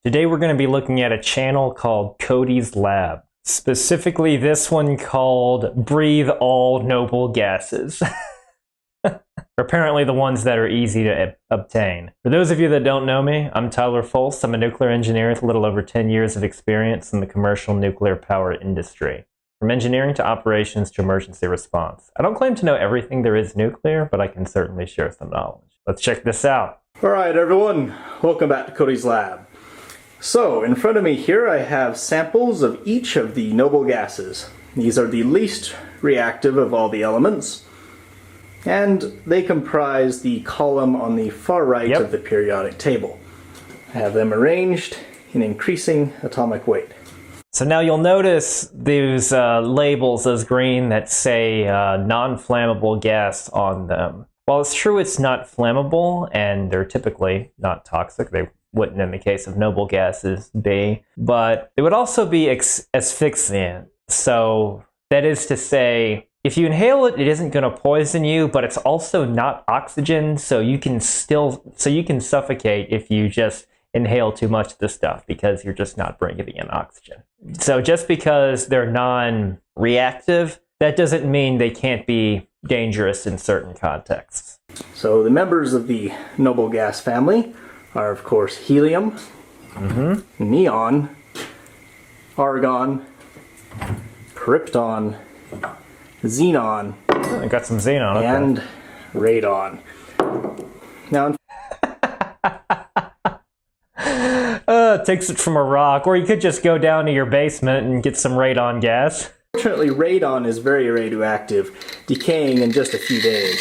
Today we're going to be looking at a channel called Cody's Lab. Specifically this one called Breathe All Noble Gases. Apparently the ones that are easy to obtain. For those of you that don't know me, I'm Tyler Folse. I'm a nuclear engineer with a little over 10 years of experience in the commercial nuclear power industry. From engineering to operations to emergency response. I don't claim to know everything there is nuclear, but I can certainly share some knowledge. Let's check this out. Alright everyone, welcome back to Cody's Lab. So, in front of me here I have samples of each of the noble gases. These are the least reactive of all the elements, and they comprise the column on the far right of the periodic table. I have them arranged in increasing atomic weight. So now you'll notice these labels as green that say non-flammable gas on them. While it's true it's not flammable, and they're typically not toxic, they wouldn't in the case of noble gases be, but it would also be asphyxiant. So that is to say, if you inhale it, it isn't going to poison you, but it's also not oxygen, so you can suffocate if you just inhale too much of the stuff because you're just not bringing in oxygen. So just because they're non-reactive, that doesn't mean they can't be dangerous in certain contexts. So the members of the noble gas family are of course helium, neon, argon, krypton, xenon, I got some xenon, okay. And radon. Now, takes it from a rock, or you could just go down to your basement and get some radon gas. unfortunately, radon is very radioactive, decaying in just a few days.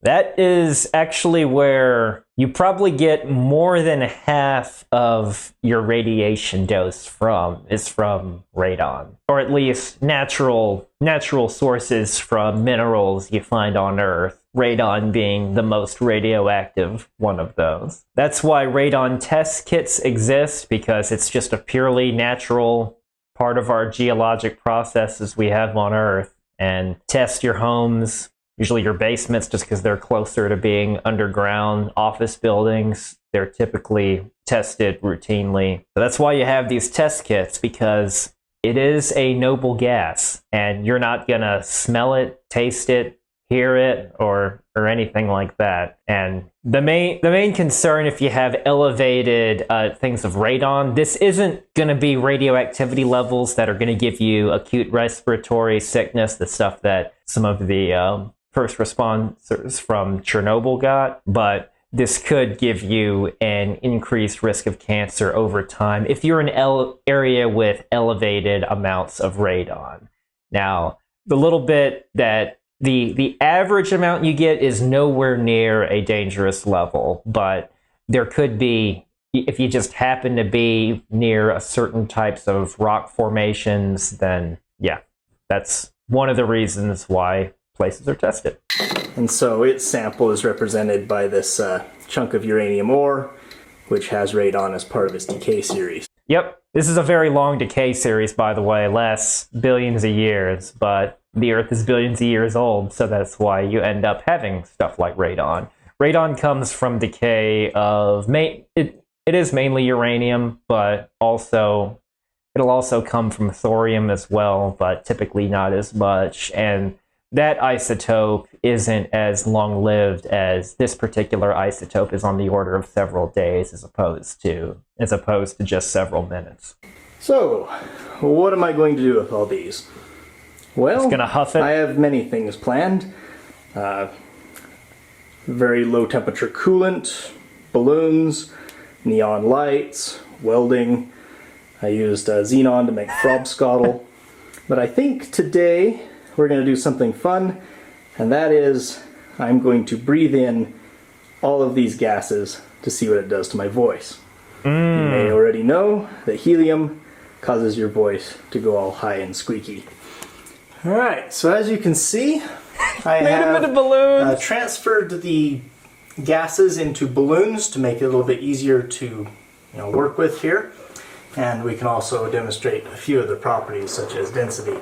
That is actually where you probably get more than half of your radiation dose is from radon. Or at least natural sources from minerals you find on Earth. Radon being the most radioactive one of those. That's why radon test kits exist, because it's just a purely natural part of our geologic processes we have on Earth. And test your homes, usually your basements, just because they're closer to being underground. Office buildings, they're typically tested routinely. So that's why you have these test kits, because it is a noble gas, and you're not gonna smell it, taste it, hear it, or anything like that. And the main concern, if you have elevated things of radon, this isn't going to be radioactivity levels that are going to give you acute respiratory sickness, the stuff that some of the first responders from Chernobyl got, but this could give you an increased risk of cancer over time if you're in an area with elevated amounts of radon. Now, the little bit that the average amount you get is nowhere near a dangerous level, but there could be, if you just happen to be near a certain types of rock formations, then yeah, that's one of the reasons why places are tested. And so its sample is represented by this chunk of uranium ore, which has radon as part of its decay series. Yep, this is a very long decay series, by the way, lasts billions of years, but the Earth is billions of years old, so that's why you end up having stuff like radon. Radon comes from decay of, it is mainly uranium, but it'll also come from thorium as well, but typically not as much. And that isotope isn't as long-lived as this particular isotope is, on the order of several days as opposed to just several minutes. So, what am I going to do with all these? Well, it's gonna huff it. I have many things planned. Very low temperature coolant, balloons, neon lights, welding. I used xenon to make frobscottle. But I think today we're going to do something fun, and that is I'm going to breathe in all of these gases to see what it does to my voice. You may already know that helium causes your voice to go all high and squeaky. Alright, so as you can see, I have transferred the gases into balloons to make it a little bit easier to work with here. And we can also demonstrate a few other properties such as density.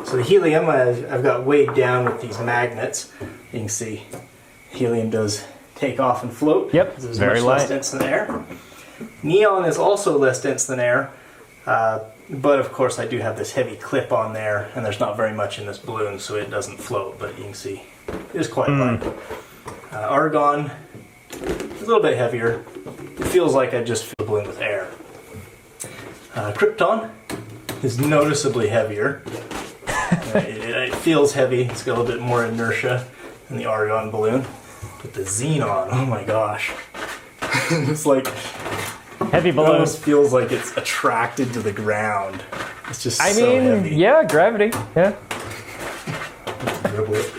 So the helium I've got weighed down with these magnets. You can see helium does take off and float. Yep, There's very much light. less dense than air. Neon is also less dense than air, but of course I do have this heavy clip on there, and there's not very much in this balloon, so it doesn't float, but you can see it is quite light. Argon is a little bit heavier. It feels like I just fill the balloon with air. Krypton is noticeably heavier. It feels heavy. It's got a little bit more inertia than the argon balloon. But the xenon, oh my gosh. It's like heavy balloon. It almost feels like it's attracted to the ground. It's just so heavy. Yeah, gravity. Yeah. Dribble it.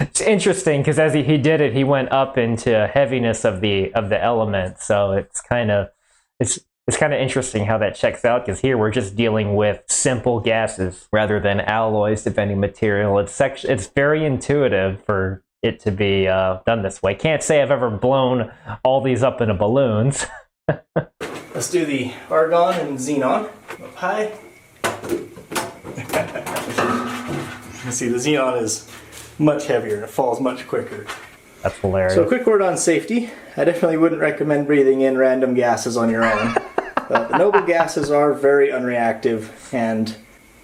It's interesting because as he did it, he went up into heaviness of the element. So it's kind of interesting how that checks out, because here we're just dealing with simple gases rather than alloys of any material. It's very intuitive for it to be done this way. Can't say I've ever blown all these up into balloons. Let's do the argon and xenon up high. You see, the xenon is much heavier and it falls much quicker. That's hilarious. So a quick word on safety. I definitely wouldn't recommend breathing in random gases on your own. The noble gases are very unreactive, and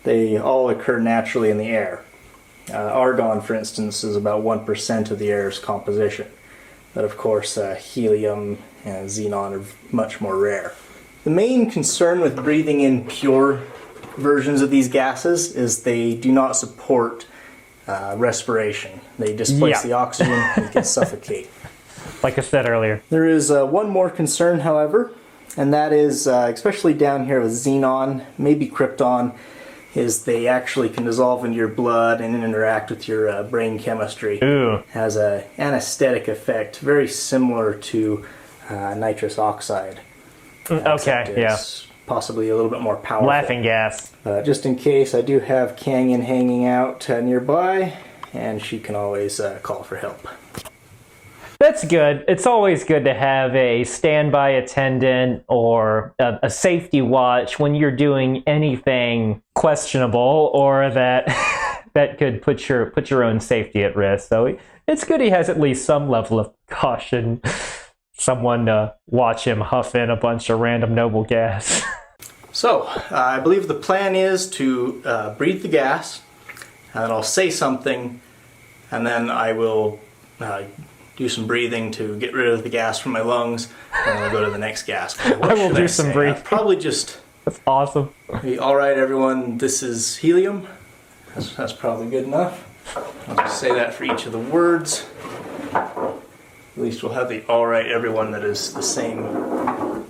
they all occur naturally in the air. Argon, for instance, is about 1% of the air's composition. But of course, helium and xenon are much more rare. The main concern with breathing in pure versions of these gases is they do not support respiration. They displace the oxygen and you can suffocate. Like I said earlier. There is one more concern, however, and that is, especially down here with xenon, maybe krypton, is they actually can dissolve into your blood and interact with your brain chemistry. Ooh. Has an anesthetic effect, very similar to nitrous oxide. Okay, yeah. Possibly a little bit more powerful. Laughing gas. Just in case, I do have Kangen hanging out nearby, and she can always call for help. That's good. It's always good to have a standby attendant or a safety watch when you're doing anything questionable or that that could put your own safety at risk. So it's good he has at least some level of caution. Someone to watch him huff in a bunch of random noble gas. So, I believe the plan is to breathe the gas, and then I'll say something, and then I will do some breathing to get rid of the gas from my lungs, and then I'll go to the next gas. I will do some breathing. Probably just... That's awesome. All right, everyone, this is helium. That's probably good enough. I'll just say that for each of the words. At least we'll have the all right, everyone that is the same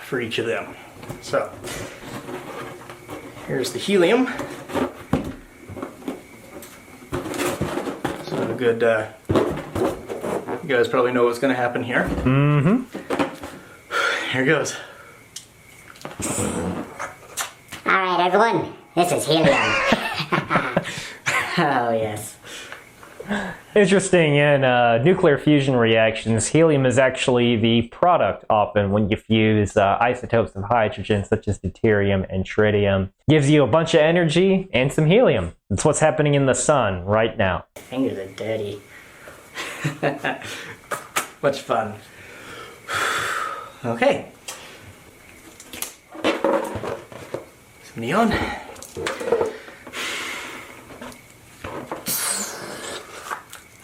for each of them. So, here's the helium. So a good, you guys probably know what's going to happen here. Mm-hmm. Here goes. All right, everyone, this is helium. Oh, yes. Interesting, in nuclear fusion reactions, helium is actually the product often when you fuse isotopes of hydrogen, such as deuterium and tritium. Gives you a bunch of energy and some helium. That's what's happening in the sun right now. Fingers are dirty. Much fun. Okay. Some neon.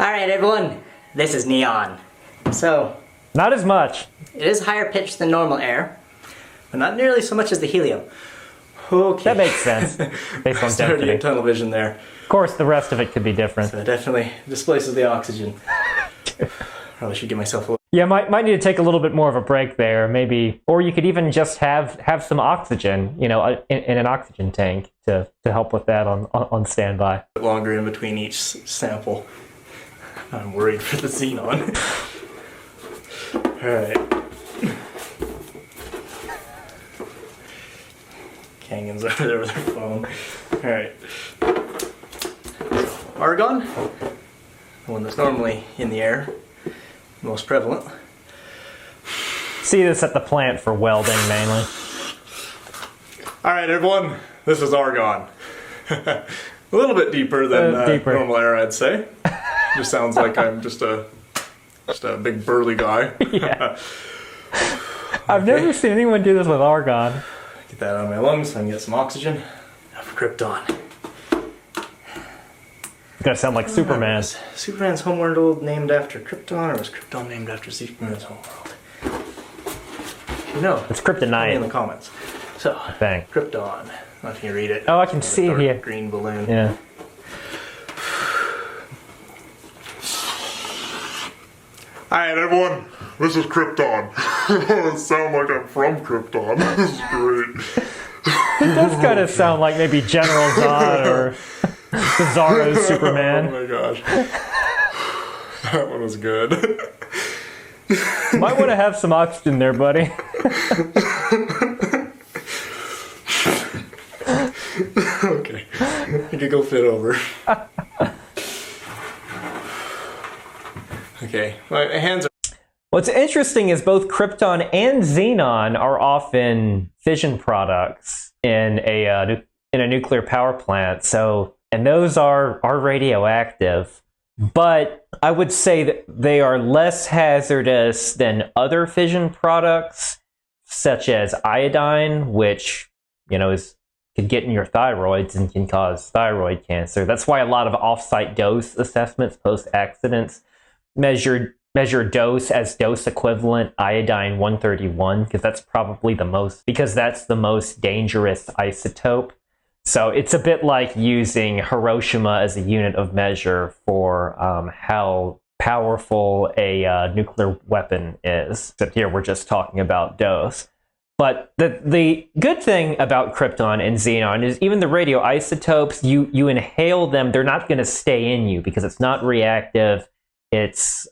Alright, everyone, this is neon. So, Not as much. it is higher pitched than normal air, but not nearly so much as the helium. Okay. That makes sense, based on Started to density. get tunnel vision there. Of course, the rest of it could be different. So it definitely displaces the oxygen. Probably should give myself a little... Yeah, might need to take a little bit more of a break there, maybe. Or you could even just have some oxygen, in an oxygen tank to help with that on standby. bit longer in between each sample. I'm worried for the xenon. Alright. Kangen's over there with her phone. Alright. Argon, the one that's normally in the air, most prevalent. See this at the plant for welding, mainly. Alright, everyone, this is argon. A little bit deeper than Deeper. normal air, I'd say. Just sounds like I'm just a Just a big burly guy. Yeah. I've never seen anyone do this with argon. Get that out of my lungs so I can get some oxygen. Now for Krypton. It's gonna sound like Superman. Was Superman's homeworld named after Krypton, or was Krypton named after Superman's homeworld? You know. It's Put me in the kryptonite. comments. So, Bang. Krypton. I can read it. Oh, I can see it here. Green balloon. Yeah. Hi everyone, this is Krypton. It sounds like I'm from Krypton. This is great. It does kind of sound like maybe General Zod or Bizarro's Superman. Oh my gosh. That one was good. Might want to have some oxygen there, buddy. Okay. I could go fit over. Okay. My hands are. What's interesting is both Krypton and Xenon are often fission products in a nuclear power plant. So, and those are radioactive. But I would say that they are less hazardous than other fission products, such as iodine, which can get in your thyroids and can cause thyroid cancer. That's why a lot of off-site dose assessments post-accidents measure dose as dose equivalent iodine 131, because that's the most dangerous isotope. So it's a bit like using Hiroshima as a unit of measure for how powerful a nuclear weapon is. Except here we're just talking about dose. But the good thing about Krypton and Xenon is even the radioisotopes, you inhale them, they're not going to stay in you because it's not reactive. It's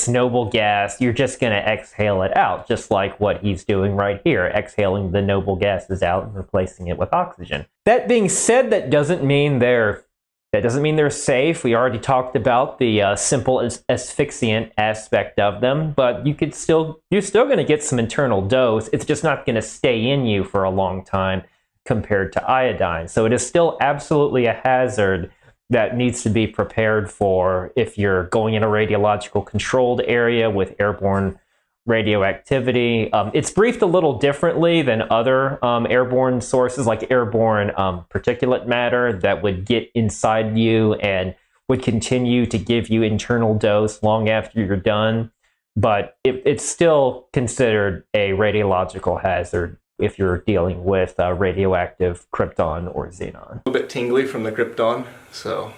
noble gas. You're just going to exhale it out, just like what he's doing right here, exhaling the noble gases out and replacing it with oxygen. That being said, that doesn't mean they're safe. We already talked about the simple asphyxiant aspect of them, but you're still going to get some internal dose. It's just not going to stay in you for a long time compared to iodine. So it is still absolutely a hazard that needs to be prepared for if you're going in a radiological controlled area with airborne radioactivity. It's briefed a little differently than other airborne sources, like airborne particulate matter that would get inside you and would continue to give you internal dose long after you're done. But it's still considered a radiological hazard if you're dealing with radioactive krypton or xenon. A little bit tingly from the Krypton, so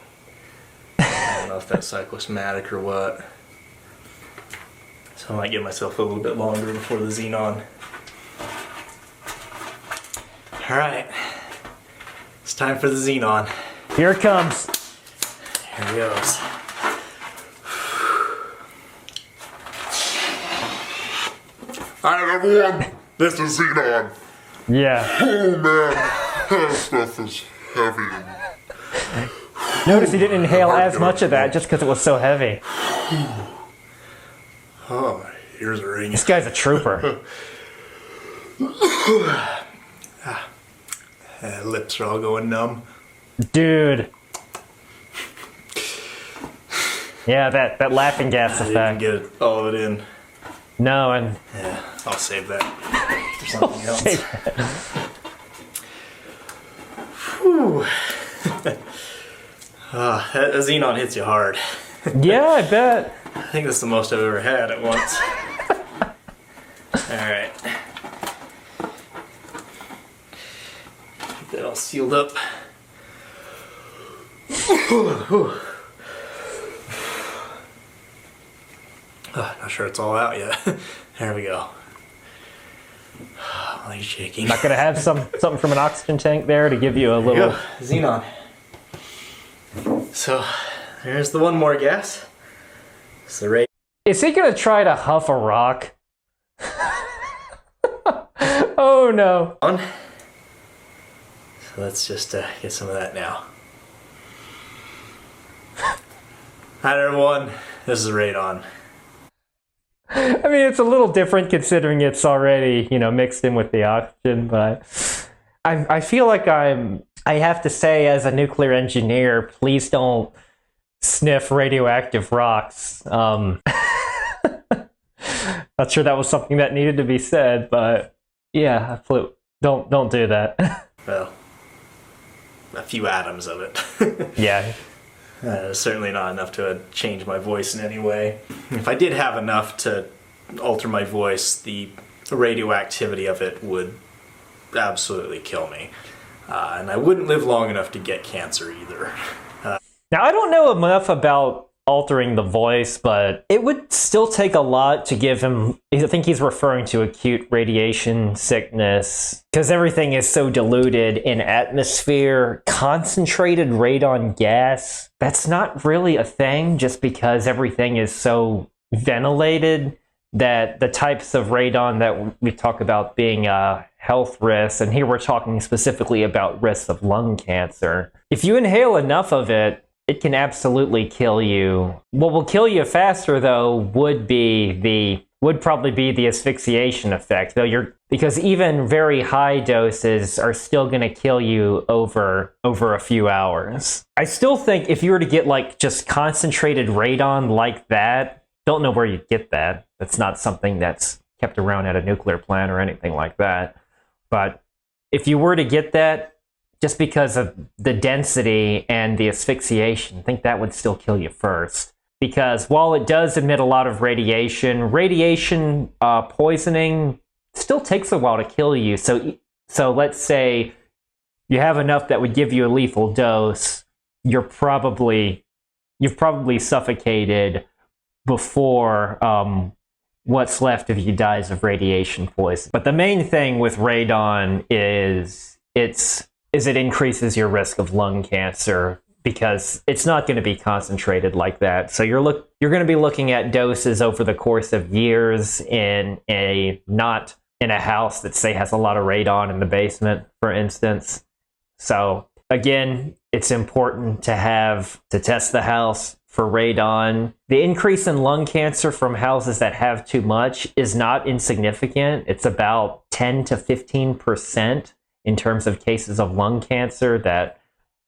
I don't know if that's psychosomatic or what. So I might give myself a little bit longer before the xenon. Alright, it's time for the xenon. Here it comes. Here it goes. Hi everyone, this is Xenon. Yeah. Oh man, that stuff is heavy. Notice he didn't inhale as much of that just because it was so heavy. Oh, my ears are ringing. This guy's a trooper. Lips are all going numb. Dude. Yeah, that laughing gas I didn't effect. get all of it in. No, and Yeah, I'll save that for something else. Whew. That xenon hits you hard. yeah, I bet. I think that's the most I've ever had at once. Alright. Get that all sealed up. Not sure it's all out yet. There we go. My leg's shaking. Not gonna have something from an oxygen tank there to give you a There you little. go. Xenon. So, there's the one more gas. It's the ray. Is he gonna try to huff a rock? Oh no. On. So let's just get some of that now. Hi everyone, this is RADON. I mean, it's a little different considering it's already, mixed in with the oxygen, but I feel like I have to say, as a nuclear engineer, please don't sniff radioactive rocks. Not sure that was something that needed to be said, but yeah, don't do that. Well, a few atoms of it. Yeah. Certainly not enough to change my voice in any way. If I did have enough to alter my voice, the radioactivity of it would absolutely kill me. And I wouldn't live long enough to get cancer either. Now, I don't know enough about altering the voice, but it would still take a lot to give him, I think he's referring to acute radiation sickness, because everything is so diluted in atmosphere. Concentrated radon gas, that's not really a thing, just because everything is so ventilated that the types of radon that we talk about being health risks, and here we're talking specifically about risks of lung cancer. If you inhale enough of it, it can absolutely kill you. What will kill you faster, though, would probably be the asphyxiation effect. Because even very high doses are still going to kill you over a few hours. I still think if you were to get like just concentrated radon like that, don't know where you'd get that. That's not something that's kept around at a nuclear plant or anything like that. But if you were to get that, just because of the density and the asphyxiation, I think that would still kill you first. Because while it does emit a lot of radiation poisoning still takes a while to kill you. So let's say you have enough that would give you a lethal dose, you've probably suffocated before what's left of you dies of radiation poison. But the main thing with radon is it increases your risk of lung cancer, because it's not going to be concentrated like that. So you're going to be looking at doses over the course of years not in a house that, say, has a lot of radon in the basement, for instance. So again, it's important to test the house for radon. The increase in lung cancer from houses that have too much is not insignificant. It's about 10 to 15% in terms of cases of lung cancer that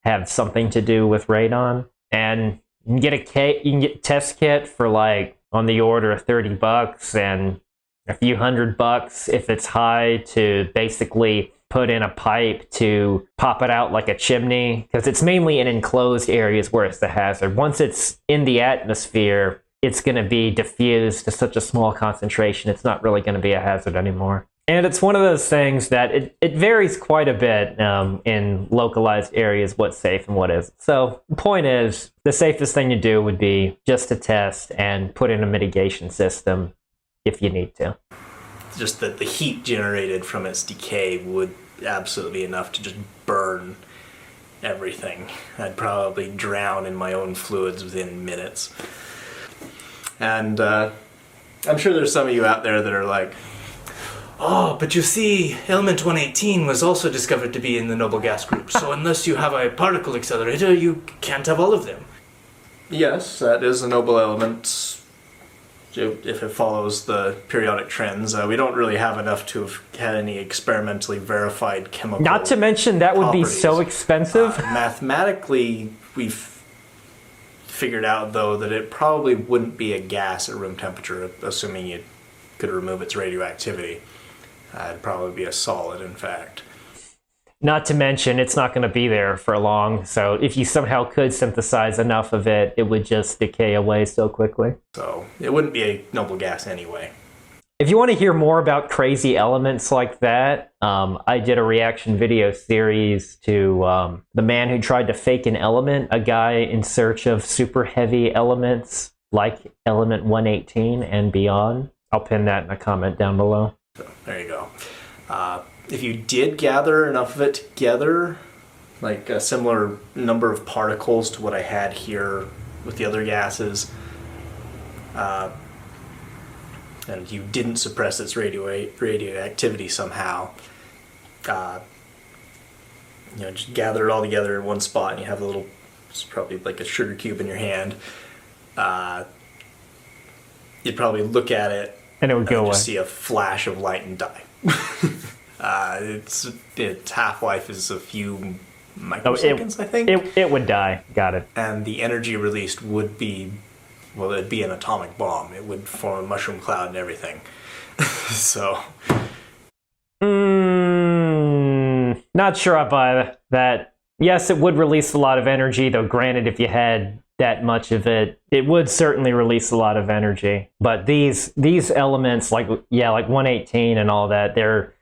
have something to do with radon. And you can get a test kit for like on the order of $30 and a few $100 if it's high, to basically put in a pipe to pop it out like a chimney, because it's mainly in enclosed areas where it's the hazard. Once it's in the atmosphere, it's going to be diffused to such a small concentration, it's not really going to be a hazard anymore. And it's one of those things that it varies quite a bit in localized areas what's safe and what isn't. So the point is, the safest thing to do would be just to test and put in a mitigation system if you need to. Just that the heat generated from its decay would absolutely be enough to just burn everything. I'd probably drown in my own fluids within minutes. And I'm sure there's some of you out there that are like, oh, but you see, element 118 was also discovered to be in the noble gas group, so unless you have a particle accelerator, you can't have all of them. Yes, that is a noble element, if it follows the periodic trends. We don't really have enough to have had any experimentally verified chemical Not to mention that would be so expensive. Mathematically, we've figured out, though, that it probably wouldn't be a gas at room temperature, assuming you could remove its radioactivity. It'd probably be a solid, in fact. Not to mention, it's not going to be there for long, so if you somehow could synthesize enough of it, it would just decay away so quickly. So it wouldn't be a noble gas anyway. If you want to hear more about crazy elements like that, I did a reaction video series to the man who tried to fake an element, a guy in search of super heavy elements like element 118 and beyond. I'll pin that in a comment down below. So, there you go. If you did gather enough of it together, like a similar number of particles to what I had here with the other gases, and you didn't suppress its radioactivity somehow, just gather it all together in one spot, and you have a little, it's probably like a sugar cube in your hand, you'd probably look at it, and it would go away. Just see a flash of light and die. Its half-life is a few microseconds, I think. It would die. Got it. And the energy released would be well, it'd be an atomic bomb. It would form a mushroom cloud and everything. So... Not sure I buy that. Yes, it would release a lot of energy, though granted, if you had that much of it, it would certainly release a lot of energy. But these elements, like 118 and all that, they're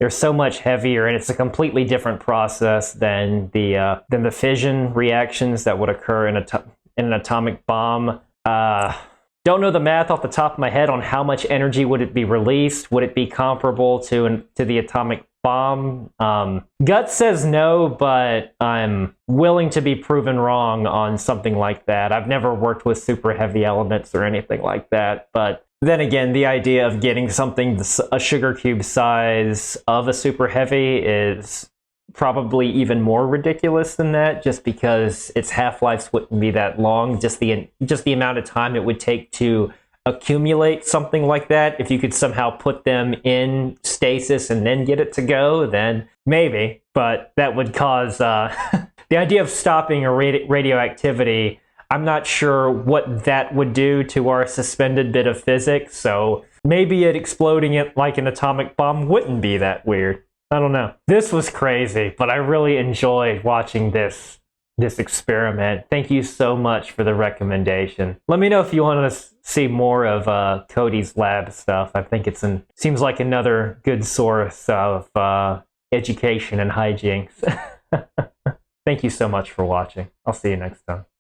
so much heavier, and it's a completely different process than the fission reactions that would occur in an atomic bomb. Don't know the math off the top of my head on how much energy would it be released. Would it be comparable to the atomic bomb? Gut says no, but I'm willing to be proven wrong on something like that. I've never worked with super heavy elements or anything like that, but then again, the idea of getting something a sugar cube size of a super heavy is probably even more ridiculous than that, just because its half-lives wouldn't be that long. Just the amount of time it would take to accumulate something like that. If you could somehow put them in stasis and then get it to go, then maybe. But that would cause the idea of stopping a radioactivity. I'm not sure what that would do to our suspended bit of physics. So maybe it exploding it like an atomic bomb wouldn't be that weird. I don't know. This was crazy, but I really enjoyed watching this experiment. Thank you so much for the recommendation. Let me know if you want to see more of Cody's lab stuff. I think seems like another good source of education and hijinks. Thank you so much for watching. I'll see you next time.